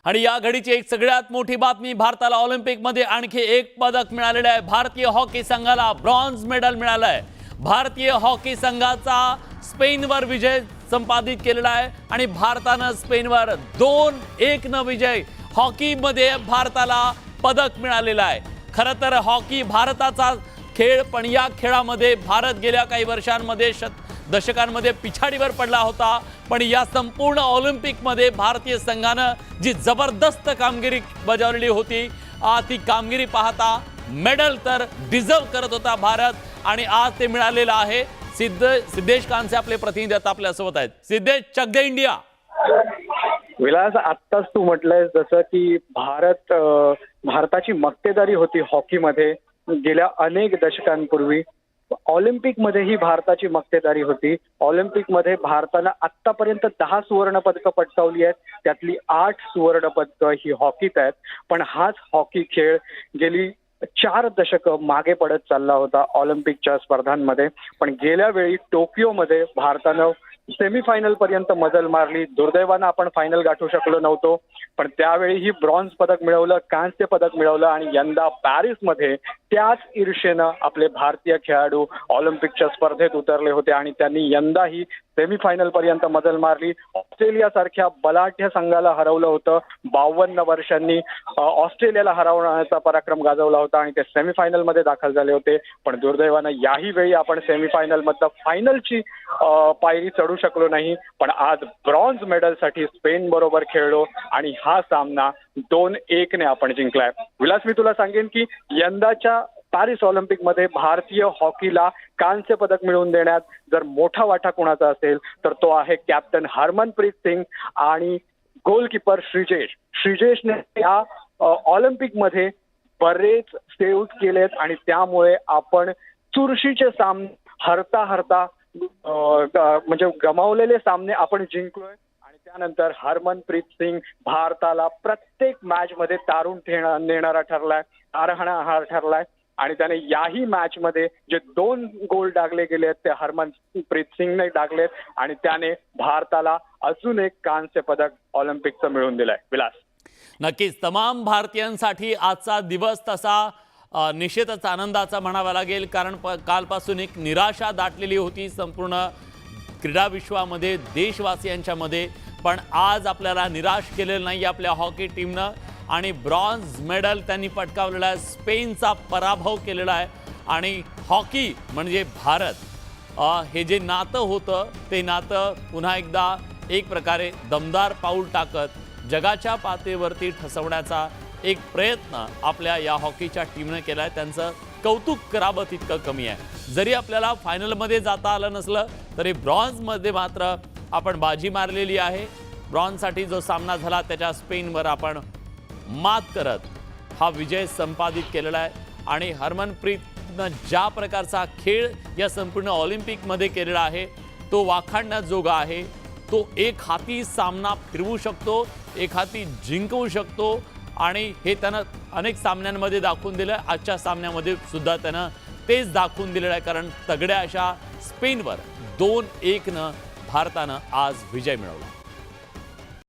आणि या घडीची एक सगळ्यात मोठी बातमी, भारताला ऑलिम्पिकमध्ये आणखी एक पदक मिळालेले आहे। भारतीय हॉकी संघाला ब्रॉन्झ मेडल मिळालं आहे। भारतीय हॉकी संघाचा स्पेनवर विजय संपादित केलेला आहे आणि भारताने स्पेनवर 2-1 न विजय हॉकीमध्ये भारताला पदक मिळालेला आहे। खरं तर हॉकी भारताचा खेळ, पण या खेळामध्ये भारत गेल्या काही वर्षांमध्ये दशकांमध्ये पिछाडीवर पडला होता। पण या संपूर्ण ऑलिम्पिकमध्ये भारतीय संघाने जी जबरदस्त कामगिरी बजावलेली होती, ती कामगिरी पाहता मेडल तर डिझर्व करत होता भारत आणि आज ते मिळालेलं आहे। सिद्धेश कांसे आपले प्रतिनिधी आता आपल्या सोबत आहेत। सिद्धेश, चक दे इंडिया। विलास, आत्ताच तू म्हटलंय जसं की भारताची मक्तेदारी होती हॉकीमध्ये गेल्या अनेक दशकांपूर्वी। ऑलिम्पिकमध्येही भारताची मक्तेदारी होती। ऑलिम्पिकमध्ये भारतानं आतापर्यंत 10 सुवर्ण पदकं पटकावली आहेत, त्यातली 8 सुवर्ण पदकं ही हॉकीत आहेत। पण हाच हॉकी खेळ गेली 4 दशकं मागे पडत चालला होता ऑलिम्पिकच्या स्पर्धांमध्ये। पण गेल्या वेळी टोकियोमध्ये भारतानं सेमीफायनल पर्यंत मजल मारली। दुर्दैवानं आपण फायनल गाठू शकलो नव्हतो, पण त्यावेळीही ब्रॉन्झ पदक मिळवलं, कांस्य पदक मिळवलं आणि यंदा पॅरिसमध्ये त्याच ईर्षेनं आपले भारतीय खेळाडू ऑलिम्पिकच्या स्पर्धेत उतरले होते आणि त्यांनी यंदाही सेमीफायनल पर्यंत मजल मारली। ऑस्ट्रेलियासारख्या बलाढ्य संघाला हरवलं होतं। 52 वर्षांनी ऑस्ट्रेलियाला हरवण्याचा पराक्रम गाजवला होता आणि ते सेमीफायनलमध्ये दाखल झाले होते। पण दुर्दैवानं याही वेळी आपण सेमीफायनलमधलं फायनलची पायरी चढू शकलो नाही। पण आज ब्रॉन्झ मेडलसाठी स्पेन बरोबर खेळलो आणि हा सामना 2-1 ने आपण जिंकलाय। विलास, मी तुला सांगेन की यंदाच्या पॅरिस ऑलिम्पिकमध्ये भारतीय हॉकीला कांस्य पदक मिळवून देण्यात जर मोठा वाटा कोणाचा असेल तर तो आहे कॅप्टन हरमनप्रीत सिंग आणि गोलकीपर श्रीजेशने या ऑलिम्पिकमध्ये बरेच सेव्ह केलेत आणि त्यामुळे आपण चुरशीचे सामने हरता म्हणजे गमावलेले सामने आपण जिंकलोय। आणि त्यानंतर हरमनप्रीत सिंग भारताला प्रत्येक मॅच मध्ये तारून नेणारा ठरलाय, तारहणारा ठरलाय आणि त्याने याही मॅच मध्ये जे 2 गोल डागले गेले ते हरमनप्रीत सिंगने डागलेत आणि त्याने भारताला अजून एक कांस्य पदक ऑलिम्पिकचं मिळवून दिलंय। विलास, नक्कीच तमाम भारतीयांसाठी आजचा दिवस तसा निश्चितच आनंदाचा म्हणावा लागेल, कारण कालपासून एक निराशा दाटलेली होती संपूर्ण क्रीडा विश्वामध्ये, देशवासियांच्या मध्ये। पण आज आपल्याला निराश केलेलं नाही आपल्या हॉकी टीमनं आणि ब्रॉन्झ मेडल त्यांनी पटकावलेला आहे, स्पेनचा पराभव केलेला आहे आणि हॉकी म्हणजे भारत हे जे नातं होतं ते नातं पुन्हा एकदा एक प्रकारे दमदार पाऊल टाकत जगाच्या पातळीवरती ठसवण्याचा एक प्रयत्न आपल्या या हॉकीच्या टीमने केला आहे। त्यांचं कौतुक करावं तितकं कमी आहे। जरी आपल्याला फायनलमध्ये जाता आलं नसलं तरी ब्रॉन्झमध्ये मात्र आपण बाजी मारलेली आहे। ब्रॉन्झसाठी जो सामना झाला त्याच्या स्पेनवर आपण मात करत हा विजय संपादित केलेला आहे आणि हरमनप्रीतनं ज्या प्रकारचा खेळ या संपूर्ण ऑलिम्पिकमध्ये केलेला आहे तो वाखाणण्याजोगा आहे। तो एक हाती सामना फिरवू शकतो, एक हाती जिंकवू शकतो आणि हे त्यानं अनेक सामन्यांमध्ये दाखवून दिलं। आजच्या सामन्यामध्ये सुद्धा त्यानं तेच दाखवून दिलेलं आहे, कारण तगड्या अशा स्पेनवर 2-1 न भारतानं आज विजय मिळवला।